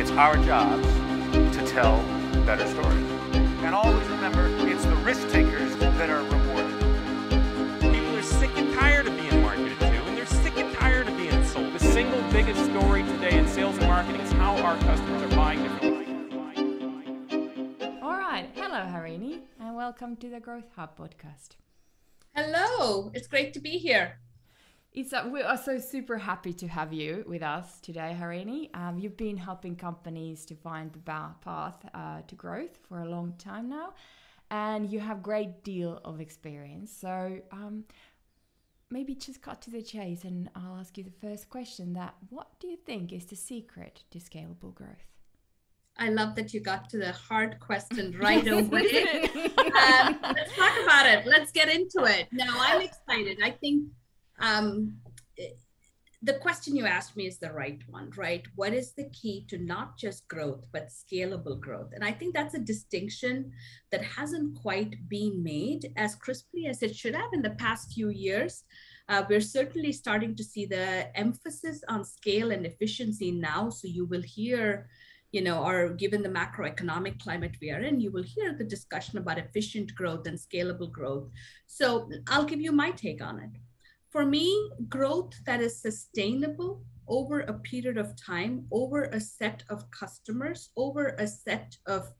It's our jobs to tell better stories. And always remember, it's the risk takers that are rewarded. People are sick and tired of being marketed to, and they're sick and tired of being sold. The single biggest story today in sales and marketing is how our customers are buying differently. All right. Hello, Harini, and welcome to the Growth Hub podcast. Hello. It's great to be here. We are so super happy to have you with us today, Harini. You've been helping companies to find the path to growth for a long time now, and you have a great deal of experience. So maybe just cut to the chase, and I'll ask you the first question: what do you think is the secret to scalable growth? I love that you got to the hard question right away. Let's talk about it. Let's get into it. Now, I'm excited. I think the question you asked me is the right one, right? What is the key to not just growth, but scalable growth? And I think that's a distinction that hasn't quite been made as crisply as it should have in the past few years. We're certainly starting to see the emphasis on scale and efficiency now. So you will hear, or given the macroeconomic climate we are in, you will hear the discussion about efficient growth and scalable growth. So I'll give you my take on it. For me, growth that is sustainable over a period of time, over a set of customers, over a set of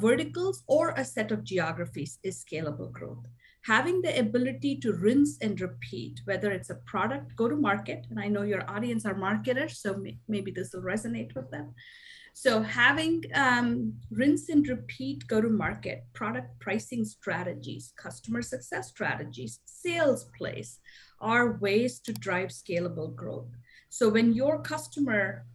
verticals, or a set of geographies is scalable growth. Having the ability to rinse and repeat, whether it's a product, go to market, and I know your audience are marketers, so maybe this will resonate with them. So having rinse and repeat go-to-market, product pricing strategies, customer success strategies, sales plays are ways to drive scalable growth. So when your customer,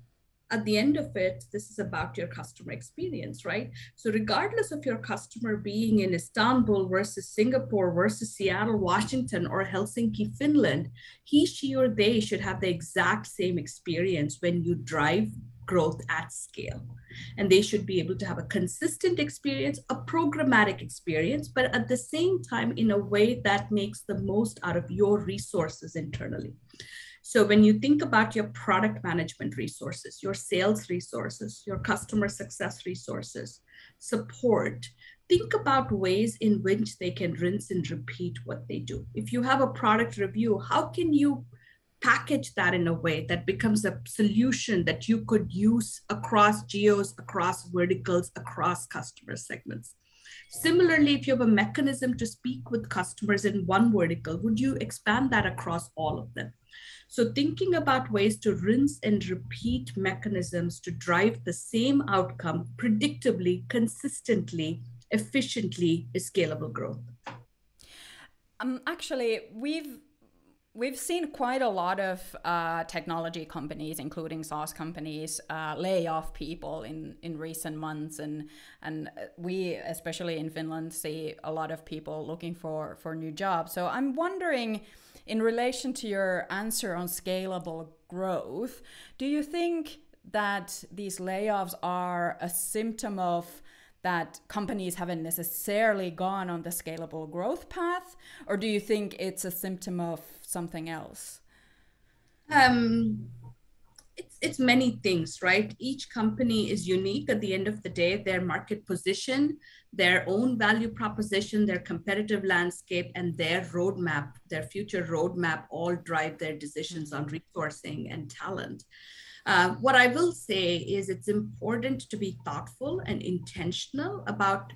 at the end of it, this is about your customer experience, right? So regardless of your customer being in Istanbul versus Singapore versus Seattle, Washington, or Helsinki, Finland, he, she, or they should have the exact same experience when you drive growth at scale. And they should be able to have a consistent experience, a programmatic experience, but at the same time in a way that makes the most out of your resources internally. So when you think about your product management resources, your sales resources, your customer success resources, support, think about ways in which they can rinse and repeat what they do. If you have a product review, how can you package that in a way that becomes a solution that you could use across geos, across verticals, across customer segments? Similarly, if you have a mechanism to speak with customers in one vertical, would you expand that across all of them? So thinking about ways to rinse and repeat mechanisms to drive the same outcome predictably, consistently, efficiently is scalable growth. Actually, We've seen quite a lot of technology companies, including SaaS companies, lay off people in recent months, and we, especially in Finland, see a lot of people looking for new jobs. So I'm wondering, in relation to your answer on scalable growth, do you think that these layoffs are a symptom of that companies haven't necessarily gone on the scalable growth path, or do you think it's a symptom of something else? It's many things, right? Each company is unique at the end of the day. Their market position, their own value proposition, their competitive landscape, and their roadmap, their future roadmap, all drive their decisions on resourcing and talent. What I will say is it's important to be thoughtful and intentional about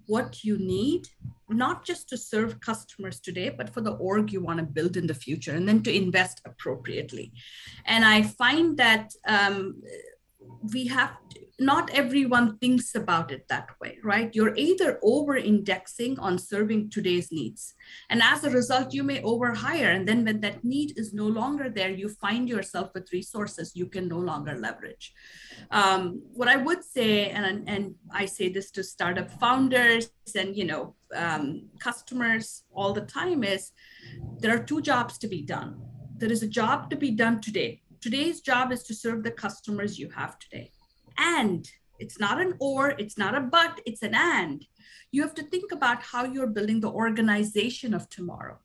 what you need, not just to serve customers today, but for the org you want to build in the future, and then to invest appropriately. And I find that not everyone thinks about it that way, right? You're either over-indexing on serving today's needs, and as a result, you may overhire. And then when that need is no longer there, you find yourself with resources you can no longer leverage. What I would say, and I say this to startup founders and customers all the time, is there are two jobs to be done. There is a job to be done today. Today's job is to serve the customers you have today. And it's not an or, it's not a but, it's an and. You have to think about how you're building the organization of tomorrow.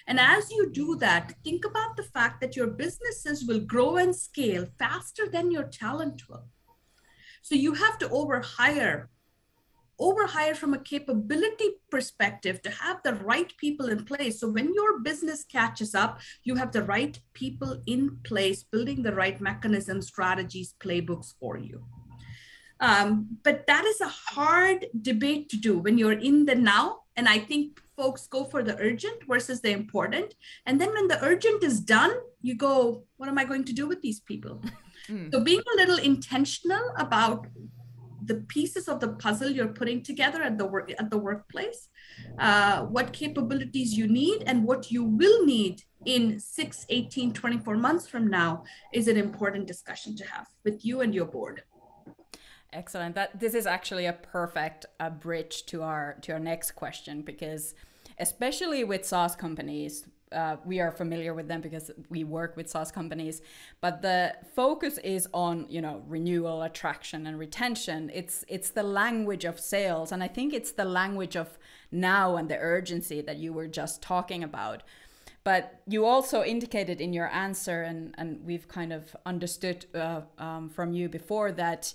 And as you do that, think about the fact that your businesses will grow and scale faster than your talent will. So you have to overhire from a capability perspective to have the right people in place. So when your business catches up, you have the right people in place, building the right mechanisms, strategies, playbooks for you. But that is a hard debate to do when you're in the now. And I think folks go for the urgent versus the important. And then when the urgent is done, you go, what am I going to do with these people? So being a little intentional about the pieces of the puzzle you're putting together at the workplace, what capabilities you need and what you will need in 6, 18, 24 months from now is an important discussion to have with you and your board. Excellent. This is actually a perfect bridge to our next question, because especially with SaaS companies, we are familiar with them because we work with SaaS companies, but the focus is on, renewal, attraction, and retention. It's the language of sales, and I think it's the language of now and the urgency that you were just talking about. But you also indicated in your answer, and we've kind of understood from you before, that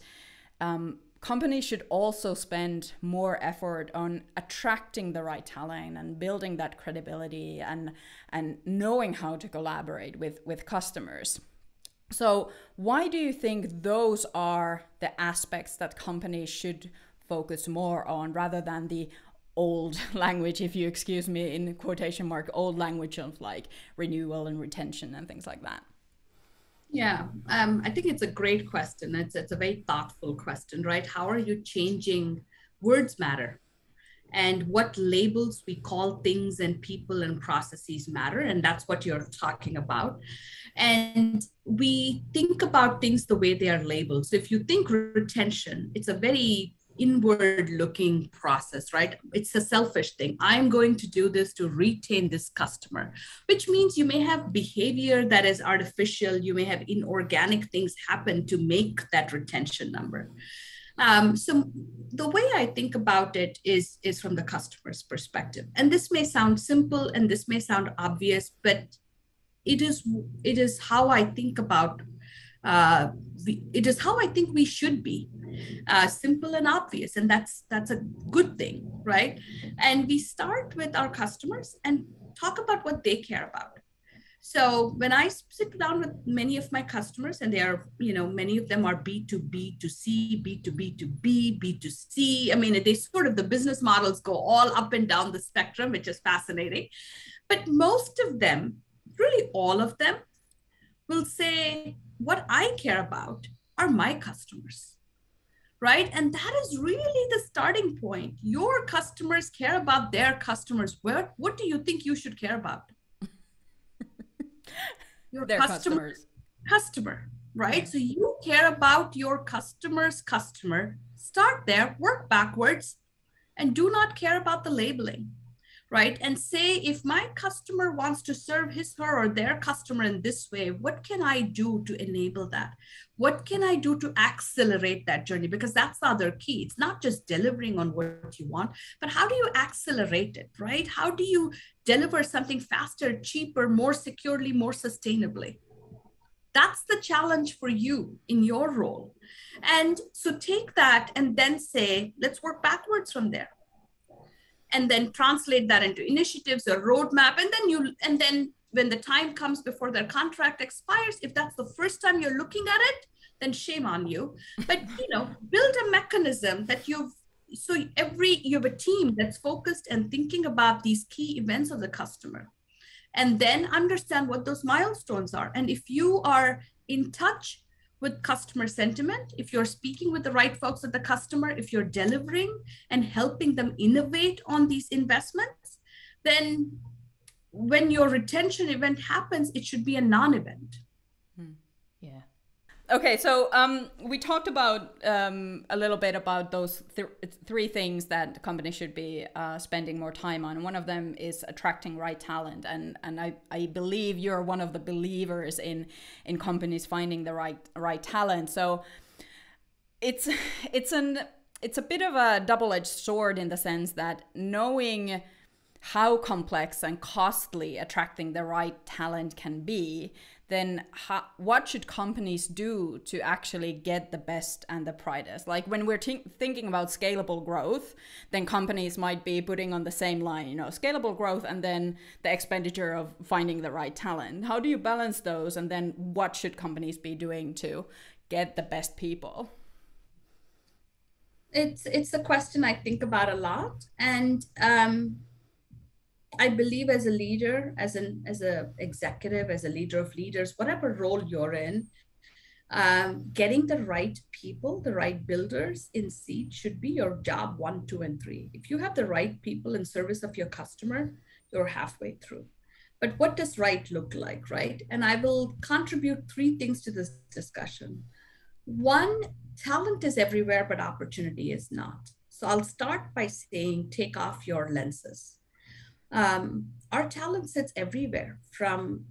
companies should also spend more effort on attracting the right talent and building that credibility and knowing how to collaborate with customers. So why do you think those are the aspects that companies should focus more on, rather than the old language, if you excuse me, in quotation mark, old language of like renewal and retention and things like that? Yeah, I think it's a great question. It's a very thoughtful question, right? How are you changing? Words matter, and what labels we call things and people and processes matter, and that's what you're talking about. And we think about things the way they are labeled. So if you think retention, it's a very inward looking process, right? It's a selfish thing. I'm going to do this to retain this customer, which means you may have behavior that is artificial. You may have inorganic things happen to make that retention number. So the way I think about it is from the customer's perspective. And this may sound simple and this may sound obvious, but it is how I think about it is how I think we should be. Simple and obvious, and that's a good thing, right? And we start with our customers and talk about what they care about. So when I sit down with many of my customers, and they are, many of them are B2B to C, B2B to B, B2C. I mean, they sort of, the business models go all up and down the spectrum, which is fascinating. But most of them, really all of them, will say, what I care about are my customers, right? And that is really the starting point. Your customers care about their customers. What do you think you should care about? Your their customers. Customer, right? So you care about your customer's customer. Start there, work backwards, and do not care about the labeling, right? And say, if my customer wants to serve his, her, or their customer in this way, what can I do to enable that? What can I do to accelerate that journey? Because that's the other key. It's not just delivering on what you want, but how do you accelerate it, right? How do you deliver something faster, cheaper, more securely, more sustainably? That's the challenge for you in your role. And so take that and then say, let's work backwards from there. And then translate that into initiatives or roadmap. And then when the time comes before their contract expires, if that's the first time you're looking at it, then shame on you. But build a mechanism that you have a team that's focused and thinking about these key events of the customer, and then understand what those milestones are. And if you are in touch with customer sentiment, if you're speaking with the right folks at the customer, if you're delivering and helping them innovate on these investments, then when your retention event happens, it should be a non-event. Yeah. Okay, so we talked about a little bit about those three things that companies should be spending more time on. One of them is attracting right talent, and I believe you're one of the believers in companies finding the right talent. So it's a bit of a double-edged sword in the sense that knowing how complex and costly attracting the right talent can be, then what should companies do to actually get the best and the brightest? Like when we're thinking about scalable growth, then companies might be putting on the same line, you know, scalable growth and then the expenditure of finding the right talent. How do you balance those? And then what should companies be doing to get the best people? It's a question I think about a lot. And I believe as a leader, as an executive, as a leader of leaders, whatever role you're in, getting the right people, the right builders in seat should be your job 1, 2, and 3. If you have the right people in service of your customer, you're halfway through. But what does right look like, right? And I will contribute 3 things to this discussion. 1, talent is everywhere, but opportunity is not. So I'll start by saying, take off your lenses. Our talent sits everywhere, from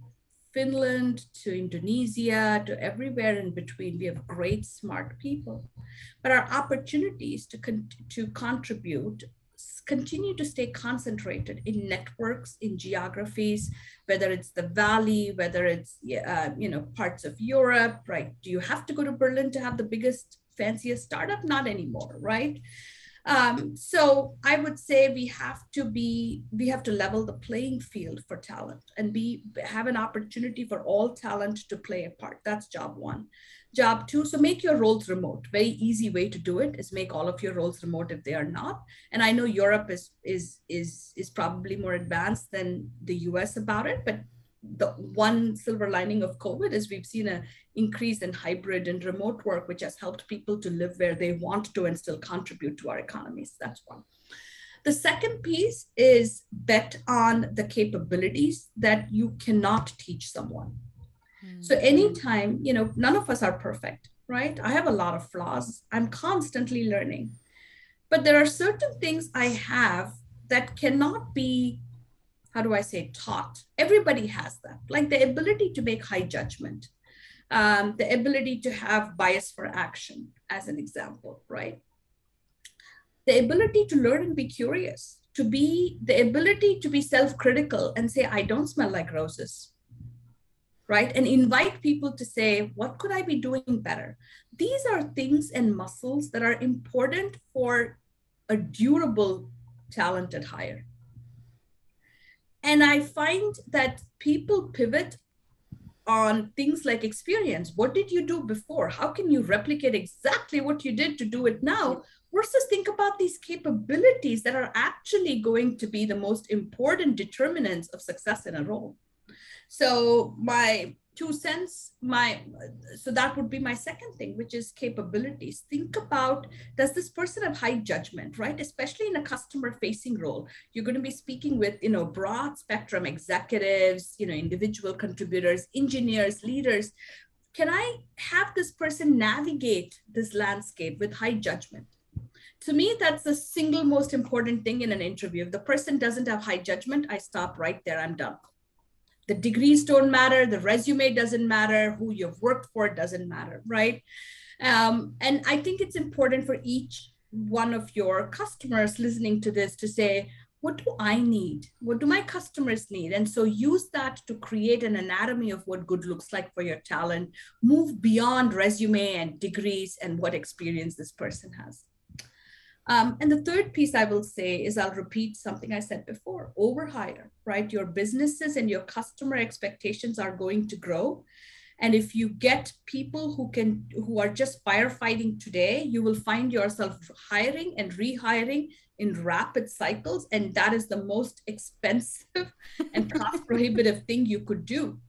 Finland to Indonesia to everywhere in between. We have great, smart people, but our opportunities to contribute continue to stay concentrated in networks, in geographies, whether it's the Valley, whether it's parts of Europe, right? Do you have to go to Berlin to have the biggest, fanciest startup? Not anymore, right? So I would say we have to level the playing field for talent and have an opportunity for all talent to play a part. That's job 1. Job 2, so make your roles remote. Very easy way to do it is make all of your roles remote if they are not. And I know Europe is probably more advanced than the US about it, but the one silver lining of COVID is we've seen an increase in hybrid and remote work, which has helped people to live where they want to and still contribute to our economies. That's one. The second piece is bet on the capabilities that you cannot teach someone. So anytime, none of us are perfect, right? I have a lot of flaws. I'm constantly learning. But there are certain things I have that cannot be, taught. Everybody has that, like the ability to make high judgment, the ability to have bias for action, as an example, right? The ability to learn and be curious, the ability to be self-critical and say, I don't smell like roses, right? And invite people to say, what could I be doing better? These are things and muscles that are important for a durable, talented hire. And I find that people pivot on things like experience. What did you do before? How can you replicate exactly what you did to do it now? Versus think about these capabilities that are actually going to be the most important determinants of success in a role. So my 2 cents, so that would be my second thing, which is capabilities. Think about, does this person have high judgment, right? Especially in a customer facing role, you're going to be speaking with, broad spectrum executives, individual contributors, engineers, leaders. Can I have this person navigate this landscape with high judgment? To me, that's the single most important thing in an interview. If the person doesn't have high judgment, I stop right there, I'm done. The degrees don't matter, the resume doesn't matter, who you've worked for doesn't matter, right? And I think it's important for each one of your customers listening to this to say, what do I need? What do my customers need? And so use that to create an anatomy of what good looks like for your talent, move beyond resume and degrees and what experience this person has. And the third piece I will say is, I'll repeat something I said before, overhire, right? Your businesses and your customer expectations are going to grow. And if you get people who are just firefighting today, you will find yourself hiring and rehiring in rapid cycles. And that is the most expensive and cost prohibitive thing you could do.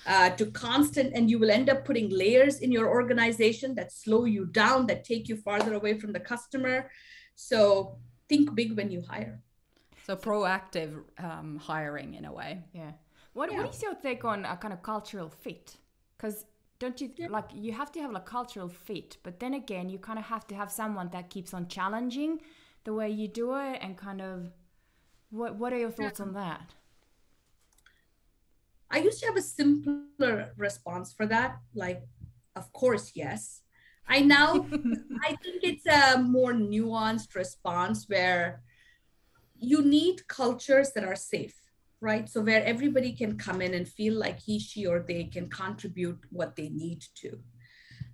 And you will end up putting layers in your organization that slow you down, that take you farther away from the customer. So think big when you hire. So proactive hiring in a way. Yeah. What is your take on a kind of cultural fit? Because don't you you have to have a cultural fit, but then again, you kind of have to have someone that keeps on challenging the way you do it, and kind of what are your thoughts on that? I used to have a simpler response for that. Like, of course, yes. I think it's a more nuanced response where you need cultures that are safe. right? So where everybody can come in and feel like he, she, or they can contribute what they need to.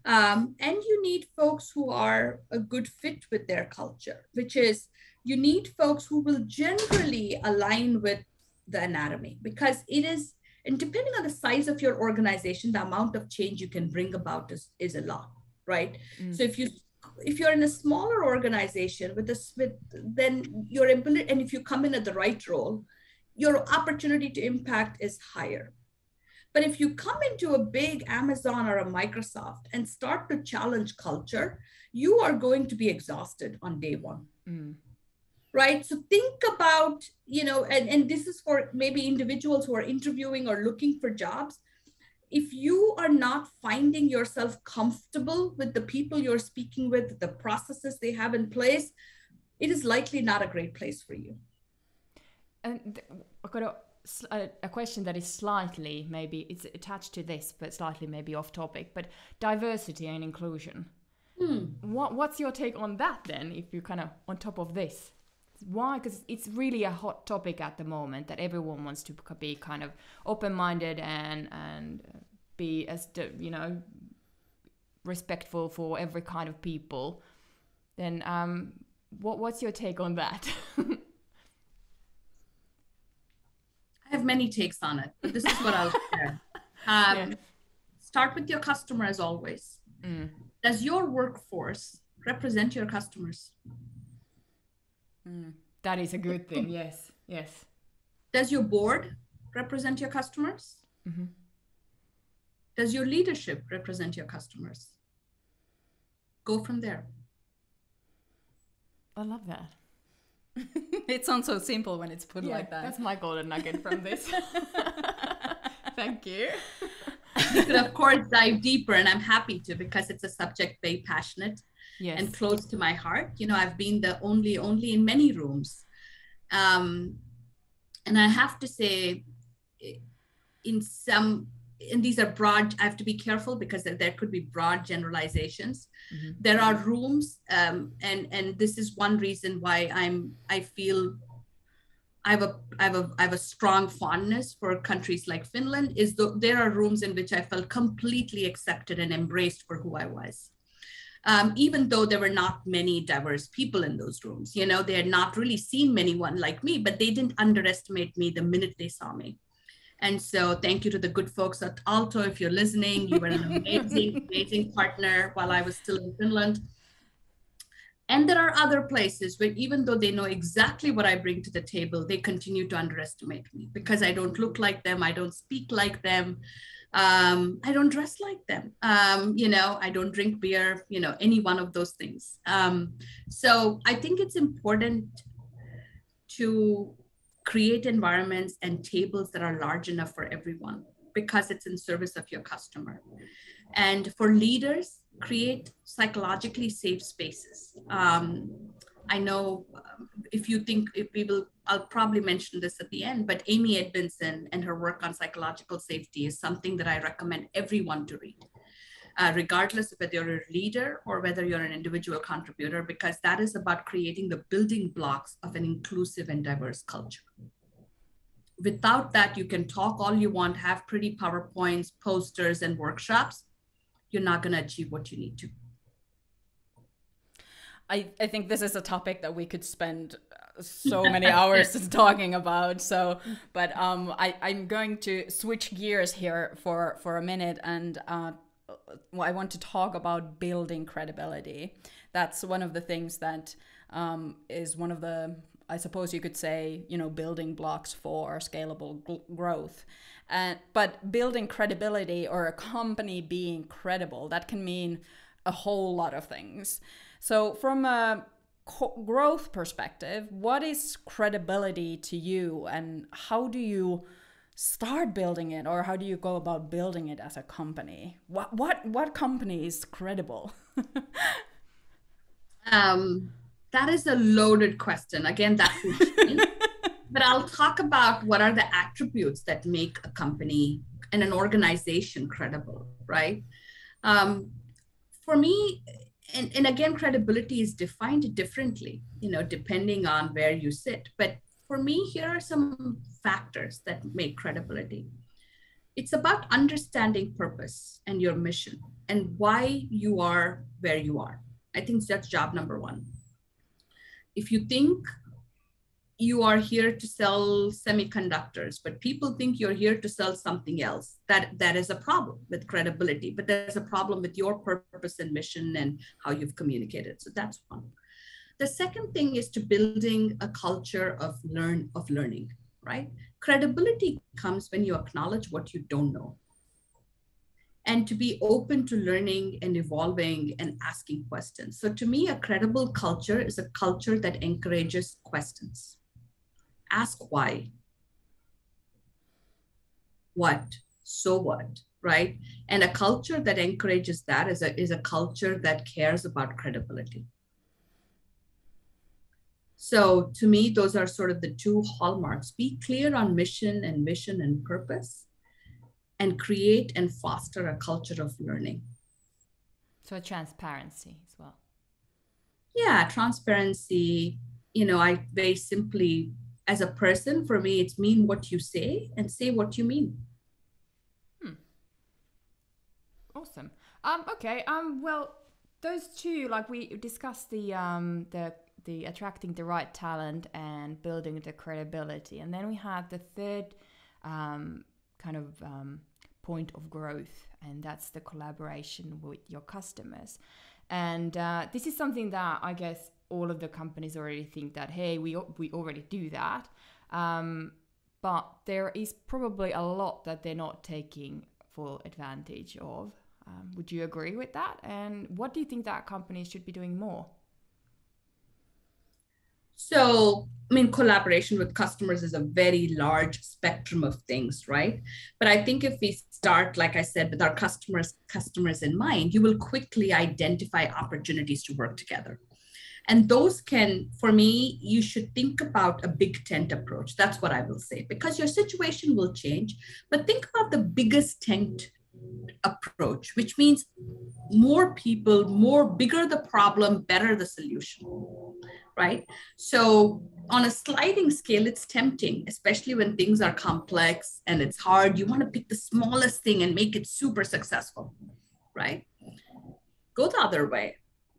And you need folks who are a good fit with their culture, which is you need folks who will generally align with the anatomy, because it is, and depending on the size of your organization, the amount of change you can bring about is a lot, right? So if you're in a smaller organization with then your ability, and if you come in at the right role, your opportunity to impact is higher. But if you come into a big Amazon or a Microsoft and start to challenge culture, you are going to be exhausted on day one. Right? So think about, and this is for maybe individuals who are interviewing or looking for jobs. If you are not finding yourself comfortable with the people you're speaking with, the processes they have in place, it is likely not a great place for you. And I've got a question that is slightly, maybe it's attached to this, but slightly maybe off topic, but diversity and inclusion. What's your take on that then, if you're kind of on top of this? Why? Because it's really a hot topic at the moment that everyone wants to be kind of open-minded and be as respectful for every kind of people. Then what's your take on that? I have many takes on it, but this is what I'll share. Start with your customer as always. Does your workforce represent your customers? That is a good thing. Yes. Does your board represent your customers? Does your leadership represent your customers? Go from there. I love that. It sounds so simple when it's put like that. That's my golden nugget from this. Thank you. You could, of course, dive deeper, and I'm happy to, because it's a subject very passionate and close to my heart. I've been the only in many rooms. And I have to say, and these are broad, I have to be careful because there could be broad generalizations. There are rooms, and this is one reason why I feel I have a strong fondness for countries like Finland, is there are rooms in which I felt completely accepted and embraced for who I was. Even though there were not many diverse people in those rooms, they had not really seen anyone like me, but they didn't underestimate me the minute they saw me. And so thank you to the good folks at Aalto. If you're listening, you were an amazing partner while I was still in Finland. And there are other places where, even though they know exactly what I bring to the table, they continue to underestimate me because I don't look like them. I don't speak like them. I don't dress like them. I don't drink beer, any one of those things. So I think it's important to create environments and tables that are large enough for everyone, because it's in service of your customer. And for leaders, create psychologically safe spaces. I know I'll probably mention this at the end, but Amy Edmondson and her work on psychological safety is something that I recommend everyone to read, regardless of whether you're a leader or whether you're an individual contributor, because that is about creating the building blocks of an inclusive and diverse culture. Without that, you can talk all you want, have pretty PowerPoints, posters, and workshops. You're not going to achieve what you need to. I think this is a topic that we could spend so many hours talking about. So, but I'm going to switch gears here for a minute, and I want to talk about building credibility. That's one of the things that is one of the, I suppose you could say, building blocks for scalable growth. But building credibility, or a company being credible, that can mean a whole lot of things. So from a growth perspective, what is credibility to you, and how do you start building it, or how do you go about building it as a company? What company is credible? That is a loaded question. Again, that's interesting. But I'll talk about what are the attributes that make a company and an organization credible, right? For me, and again, credibility is defined differently, depending on where you sit. But for me, here are some factors that make credibility. It's about understanding purpose and your mission and why you are where you are. I think that's job number one. If you think you are here to sell semiconductors, but people think you're here to sell something else, that is a problem with credibility, but there's a problem with your purpose and mission and how you've communicated. So that's one. The second thing is to building a culture of learning, right? Credibility comes when you acknowledge what you don't know and to be open to learning and evolving and asking questions. So to me, a credible culture is a culture that encourages questions. Ask why, what, so what, right? And a culture that encourages that is a culture that cares about credibility. So to me, those are sort of the two hallmarks. Be clear on mission and purpose, and create and foster a culture of learning. So transparency as well. Yeah, transparency. I very simply, as a person, for me, it's mean what you say and say what you mean. Awesome. Okay. Well, those two, like we discussed the attracting the right talent and building the credibility, and then we have the third point of growth, and that's the collaboration with your customers. And this is something that I guess all of the companies already think that, hey, we already do that, but there is probably a lot that they're not taking full advantage of. Would you agree with that? And what do you think that companies should be doing more? So, collaboration with customers is a very large spectrum of things, right? But I think if we start, like I said, with our customers in mind, you will quickly identify opportunities to work together. And those can, for me, you should think about a big tent approach. That's what I will say, because your situation will change. But think about the biggest tent approach, which means more people, bigger the problem, better the solution, right? So on a sliding scale, it's tempting, especially when things are complex and it's hard. You want to pick the smallest thing and make it super successful, right? Go the other way.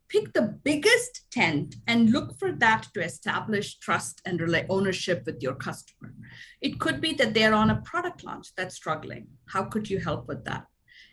Pick the biggest tent and look for that to establish trust and ownership with your customer. It could be that they're on a product launch that's struggling. How could you help with that?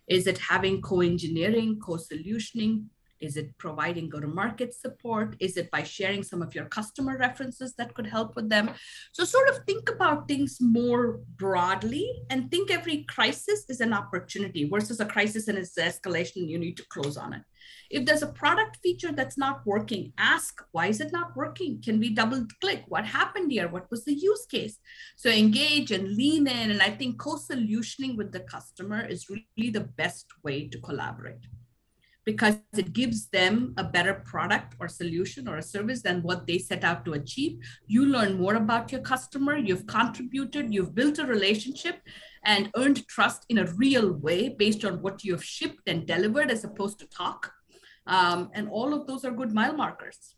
Is it having co-engineering, co-solutioning? Is it providing go-to-market support? Is it by sharing some of your customer references that could help with them? So sort of think about things more broadly and think every crisis is an opportunity versus a crisis and it's escalation and you need to close on it. If there's a product feature that's not working, ask, why is it not working? Can we double click? What happened here? What was the use case? So engage and lean in. And I think co-solutioning with the customer is really the best way to collaborate, because it gives them a better product or solution or a service than what they set out to achieve. You learn more about your customer, you've contributed, you've built a relationship and earned trust in a real way based on what you have shipped and delivered as opposed to talk. And all of those are good mile markers.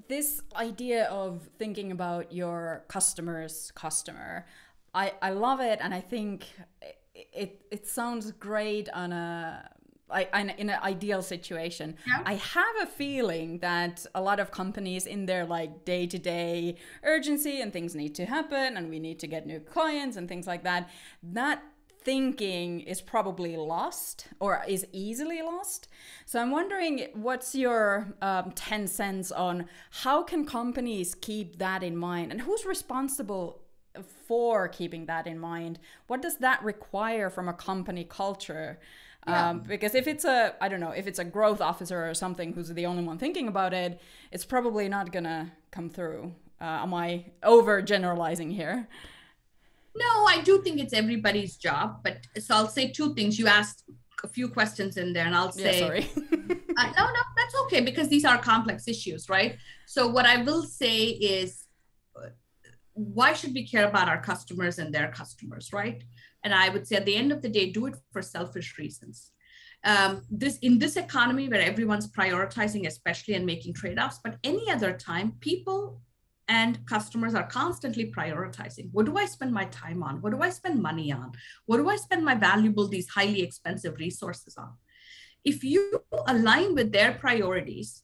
This idea of thinking about your customer's customer, I love it, and I think it sounds great in an ideal situation. Yeah. I have a feeling that a lot of companies in their like day-to-day urgency and things need to happen and we need to get new clients and things like that, that thinking is probably lost or is easily lost. So I'm wondering, what's your 10 cents on how can companies keep that in mind, and who's responsible for keeping that in mind? What does that require from a company culture? Yeah. Because if it's a growth officer or something who's the only one thinking about it, it's probably not gonna come through. Am I overgeneralizing here? No, I do think it's everybody's job, but so I'll say two things. You asked a few questions in there and I'll say, sorry. No, that's okay, because these are complex issues, right? So what I will say is, why should we care about our customers and their customers, right? And I would say at the end of the day, do it for selfish reasons. In this economy where everyone's prioritizing, especially and making trade-offs, but any other time, people and customers are constantly prioritizing. What do I spend my time on? What do I spend money on? What do I spend my valuable, these highly expensive resources on? If you align with their priorities,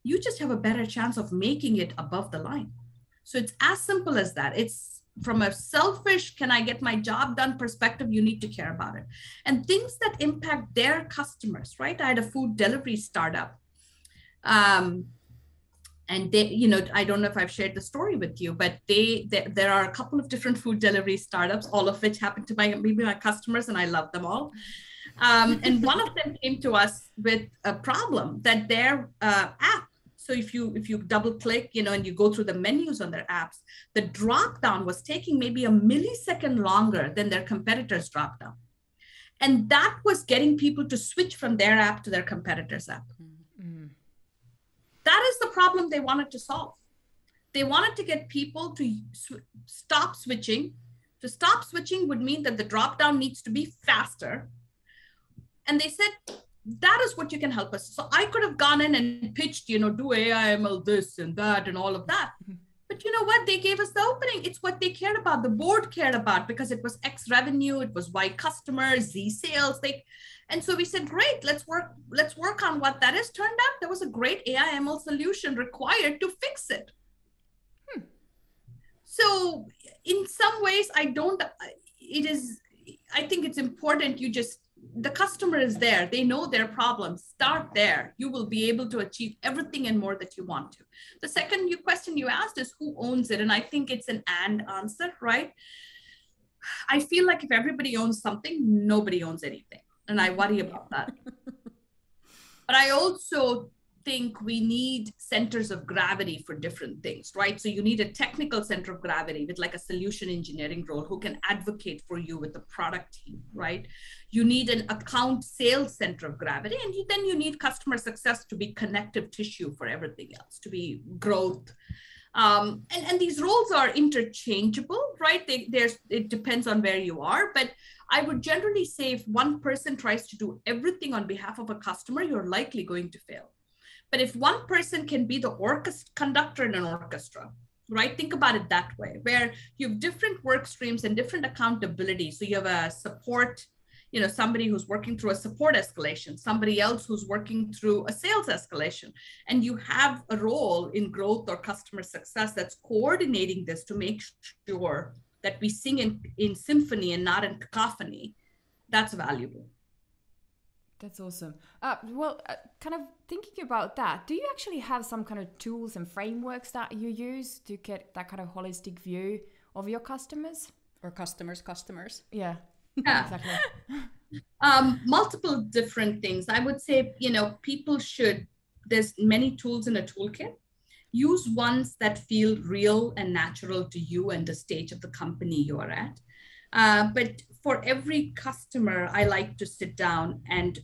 you just have a better chance of making it above the line. So it's as simple as that. It's from a selfish, can I get my job done perspective, you need to care about it. And things that impact their customers, right? I had a food delivery startup. And they, you know, I don't know if I've shared the story with you, but there are a couple of different food delivery startups, all of which happen to be my customers, and I love them all. And one of them came to us with a problem that their app, so if you double click, you know, and you go through the menus on their apps, the drop down was taking maybe a millisecond longer than their competitors' drop down. And that was getting people to switch from their app to their competitor's app. Mm-hmm. That is the problem they wanted to solve. They wanted to get people to stop switching. To stop switching would mean that the drop down needs to be faster. And they said, that is what you can help us. So I could have gone in and pitched, you know, do AI, ML, this and that and all of that. But you know what? They gave us the opening. It's what they cared about. The board cared about, because it was X revenue, it was Y customers, Z sales. And so we said, great, let's work on what that is. Turned out there was a great AI ML solution required to fix it. So in some ways, I think it's important the customer is there. They know their problems. Start there. You will be able to achieve everything and more that you want to. The second question you asked is who owns it? And I think it's an and answer, right? I feel like if everybody owns something, nobody owns anything. And I worry about that. But I also think we need centers of gravity for different things, right? So you need a technical center of gravity with like a solution engineering role who can advocate for you with the product team, right? You need an account sales center of gravity, and then you need customer success to be connective tissue for everything else, to be growth. And these roles are interchangeable, right? It depends on where you are, but I would generally say if one person tries to do everything on behalf of a customer, you're likely going to fail. But if one person can be the conductor in an orchestra, right? Think about it that way, where you have different work streams and different accountability. So you have a support, you know, somebody who's working through a support escalation, somebody else who's working through a sales escalation, and you have a role in growth or customer success that's coordinating this to make sure that we sing in symphony and not in cacophony. That's valuable. That's awesome. Kind of thinking about that, do you actually have some kind of tools and frameworks that you use to get that kind of holistic view of your customers? Or customers? Yeah. Exactly. Multiple different things. I would say, you know, there's many tools in a toolkit. Use ones that feel real and natural to you and the stage of the company you are at. But for every customer, I like to sit down and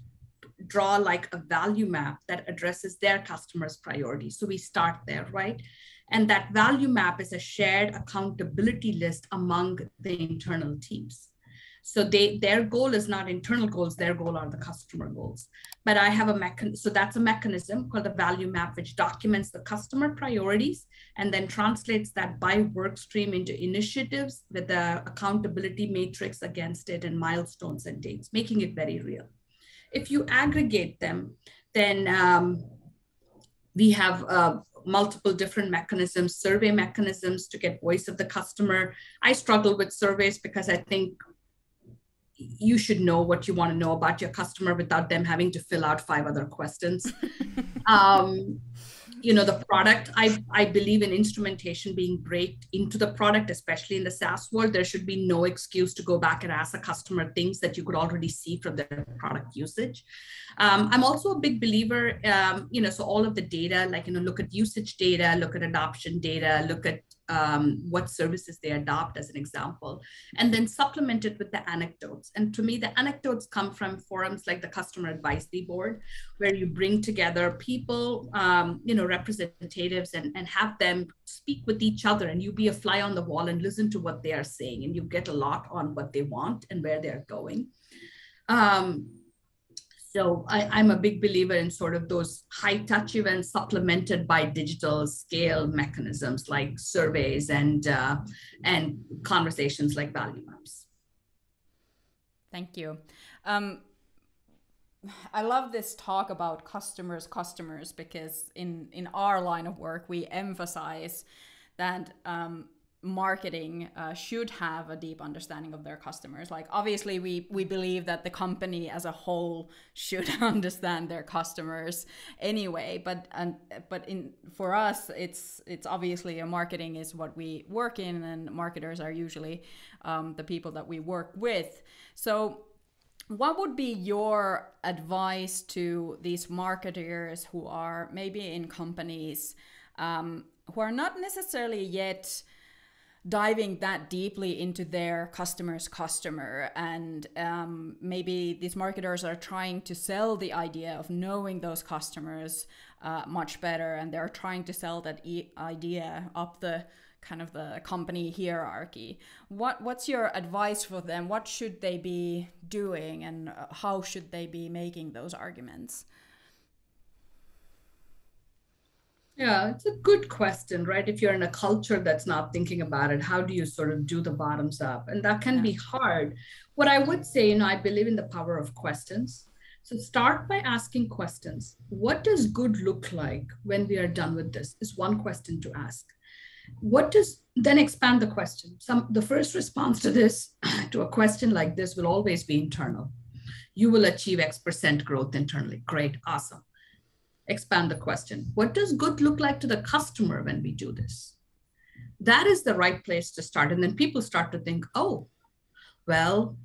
draw like a value map that addresses their customers' priorities. So we start there, right? And that value map is a shared accountability list among the internal teams. So their goal is not internal goals, their goal are the customer goals. But I have so that's a mechanism called the value map, which documents the customer priorities and then translates that by work stream into initiatives with the accountability matrix against it and milestones and dates, making it very real. If you aggregate them, then we have multiple different mechanisms, survey mechanisms to get voice of the customer. I struggle with surveys because I think you should know what you want to know about your customer without them having to fill out 5 other questions. You know, the product, I believe in instrumentation being baked into the product, especially in the SaaS world. There should be no excuse to go back and ask a customer things that you could already see from their product usage. I'm also a big believer, you know, so all of the data, like, you know, look at usage data, look at adoption data, look at what services they adopt as an example, and then supplement it with the anecdotes. And to me, the anecdotes come from forums like the Customer Advisory Board, where you bring together people, you know, representatives and have them speak with each other, and you be a fly on the wall and listen to what they are saying, and you get a lot on what they want and where they're going. So I'm a big believer in sort of those high touch events supplemented by digital scale mechanisms like surveys and conversations like value maps. Thank you. I love this talk about customers, because in our line of work, we emphasize that marketing should have a deep understanding of their customers. Like, obviously we believe that the company as a whole should understand their customers anyway, but for us it's obviously a marketing is what we work in, and marketers are usually the people that we work with. So what would be your advice to these marketers who are maybe in companies who are not necessarily yet diving that deeply into their customer's customer, and maybe these marketers are trying to sell the idea of knowing those customers much better, and they're trying to sell that idea up the kind of the company hierarchy. What's your advice for them? What should they be doing, and how should they be making those arguments? Yeah, it's a good question, right? If you're in a culture that's not thinking about it, how do you sort of do the bottoms up? And that can be hard. What I would say, I believe in the power of questions. So start by asking questions. What does good look like when we are done with this? Is one question to ask. Then expand the question. The first response to this, to a question like this, will always be internal. You will achieve X% growth internally. Great, awesome. Expand the question. What does good look like to the customer when we do this? That is the right place to start. And then people start to think, oh, well,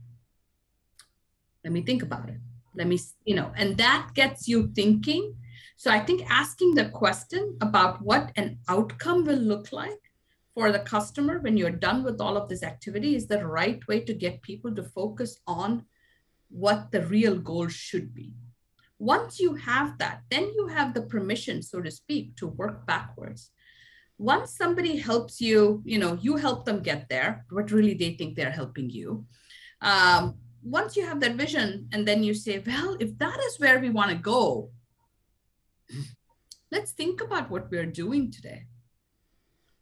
let me think about it. And that gets you thinking. So I think asking the question about what an outcome will look like for the customer when you're done with all of this activity is the right way to get people to focus on what the real goal should be. Once you have that, then you have the permission, so to speak, to work backwards. Once somebody helps you, you help them get there, but really they think they're helping you. Once you have that vision, and then you say, well, if that is where we want to go, let's think about what we're doing today.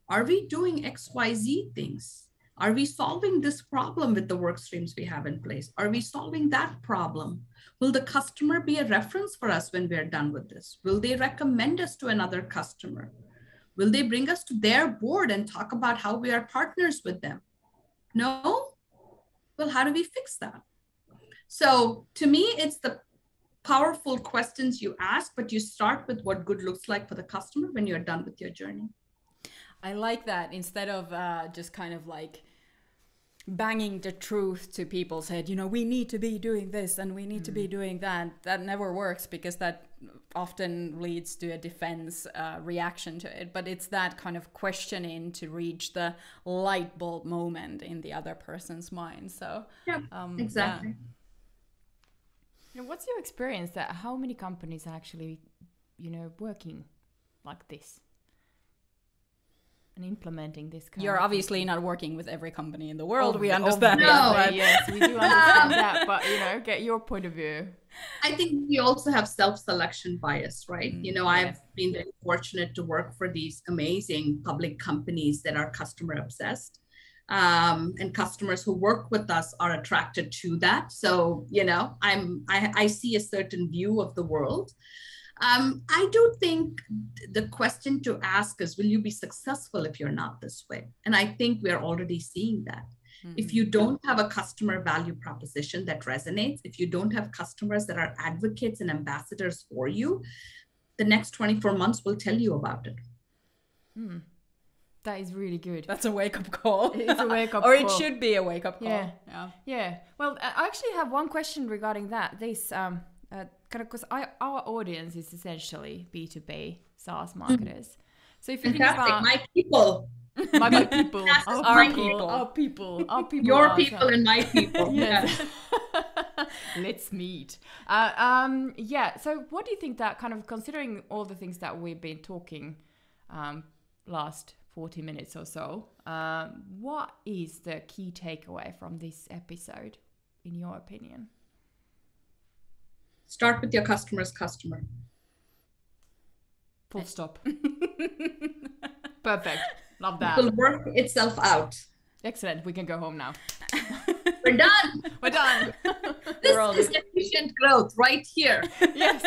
Are we doing XYZ things? Are we solving this problem with the work streams we have in place? Are we solving that problem? Will the customer be a reference for us when we're done with this? Will they recommend us to another customer? Will they bring us to their board and talk about how we are partners with them? No? Well, how do we fix that? So to me, it's the powerful questions you ask, but you start with what good looks like for the customer when you're done with your journey. I like that. Instead of just kind of like banging the truth to people's head, we need to be doing this and we need to be doing that. That never works, because that often leads to a defense reaction to it. But it's that kind of questioning to reach the light bulb moment in the other person's mind. So yeah, exactly. Yeah. What's your experience that how many companies are actually, working like this? And implementing this kind You're of obviously thing. not working with every company in the world. We understand. No, yes, we do understand that. But get your point of view. I think we also have self-selection bias, right? I've been very fortunate to work for these amazing public companies that are customer obsessed, and customers who work with us are attracted to that. So I see a certain view of the world. I do think the question to ask is, will you be successful if you're not this way? And I think we're already seeing that. Mm-hmm. If you don't have a customer value proposition that resonates, if you don't have customers that are advocates and ambassadors for you, the next 24 months will tell you about it. Mm. That is really good. That's a wake-up call. It's a wake-up or call. It should be a wake-up call. Yeah. Well, I actually have one question regarding that. This because our audience is essentially B2B SaaS marketers. So if you think about my people, my people, our people, your people and my people. Yes. Let's meet. So what do you think that kind of, considering all the things that we've been talking last 40 minutes or so, what is the key takeaway from this episode, in your opinion? Start with your customer's customer. Full stop. Perfect. Love It that. will work itself out. Excellent. We can go home now. We're done. We're done. This is efficient growth right here. Yes.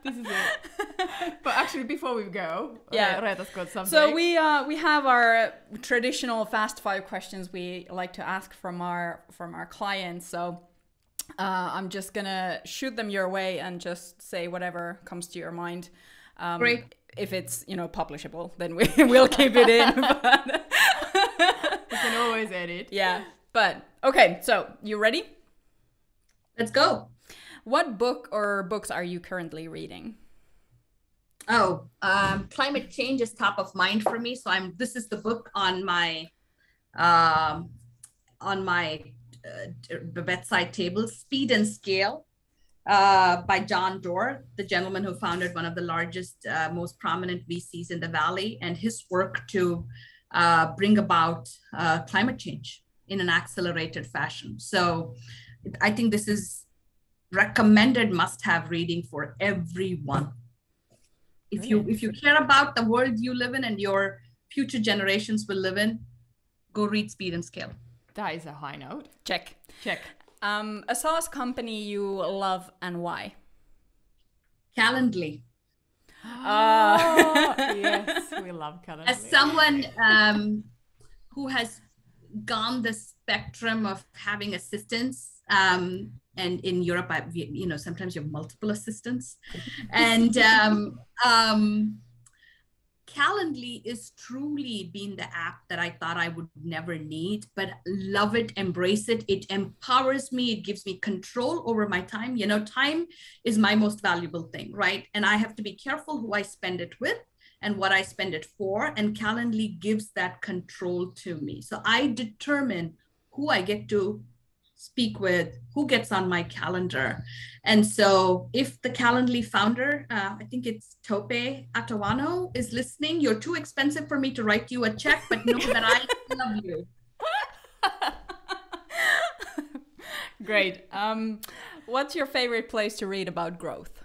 This is it. But actually, before we go, Reeta's got something. So we have our traditional fast 5 questions we like to ask from our clients. So I'm just gonna shoot them your way and just say whatever comes to your mind. Great. If it's publishable, then we'll keep it in. But we can always edit. Yeah. But okay. So you ready? Let's go. What book or books are you currently reading? Oh, climate change is top of mind for me. So this is the book on my bedside table, Speed and Scale, by John Doerr, the gentleman who founded one of the largest, most prominent VCs in the Valley, and his work to bring about climate change in an accelerated fashion. So I think this is recommended must-have reading for everyone. If you care about the world you live in and your future generations will live in, go read Speed and Scale. That is a high note. Check. Check. A SaaS company you love and why? Calendly. Oh, yes, we love Calendly. As someone who has gone the spectrum of having assistants, and in Europe, sometimes you have multiple assistants, and Calendly is truly been the app that I thought I would never need, but love it, embrace it. It empowers me. It gives me control over my time. Time is my most valuable thing, right? And I have to be careful who I spend it with and what I spend it for. And Calendly gives that control to me. So I determine who I get to speak with, who gets on my calendar. And so if the Calendly founder, I think it's Tope Atawano, is listening, you're too expensive for me to write you a check, but know that I love you. Great. What's your favorite place to read about growth?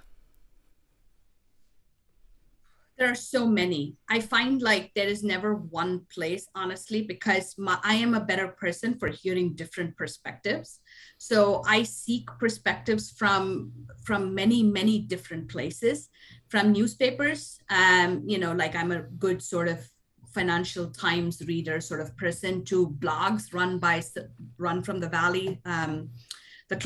There are so many. I find like there is never one place, honestly, because I am a better person for hearing different perspectives. So I seek perspectives from many, many different places, from newspapers, like I'm a good sort of Financial Times reader sort of person, to blogs run from the Valley. The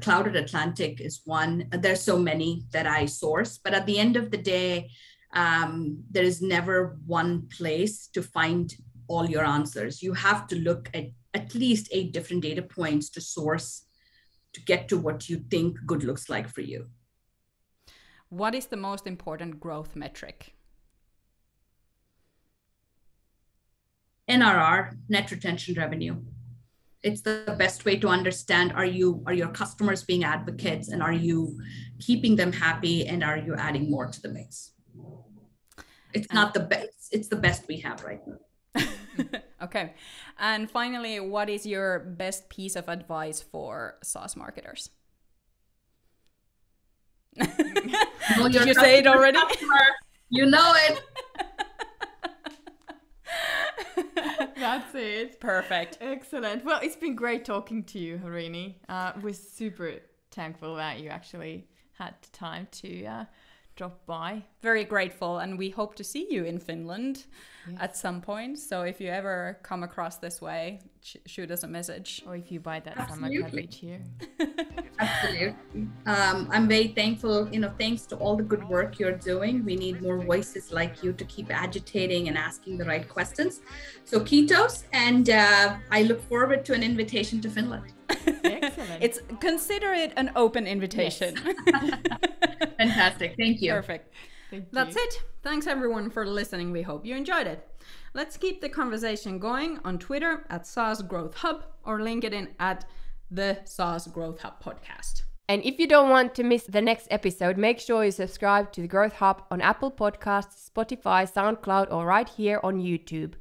Clouded Atlantic is one. There's so many that I source, but at the end of the day, there is never one place to find all your answers. You have to look at least 8 different data points to source to get to what you think good looks like for you. What is the most important growth metric? NRR, net retention revenue. It's the best way to understand, are your customers being advocates, and are you keeping them happy, and are you adding more to the mix? It's not the best. It's the best we have right now. Okay. And finally, what is your best piece of advice for SaaS marketers? Did you say it already? You know it. That's it. Perfect. Excellent. Well, it's been great talking to you, Harini. We're super thankful that you actually had the time to drop by. Very grateful, and we hope to see you in Finland at some point. So if you ever come across this way, shoot us a message. Or if you buy that summer cabbage here. Absolutely. I'm very thankful, thanks to all the good work you're doing. We need more voices like you to keep agitating and asking the right questions. So Kiitos, and I look forward to an invitation to Finland. Excellent. Consider it an open invitation. Yes. Fantastic. Thank you. Perfect. That's it. Thanks everyone for listening. We hope you enjoyed it. Let's keep the conversation going on Twitter at SaaS Growth Hub or LinkedIn at the SaaS Growth Hub podcast. And if you don't want to miss the next episode, make sure you subscribe to the Growth Hub on Apple Podcasts, Spotify, SoundCloud, or right here on YouTube.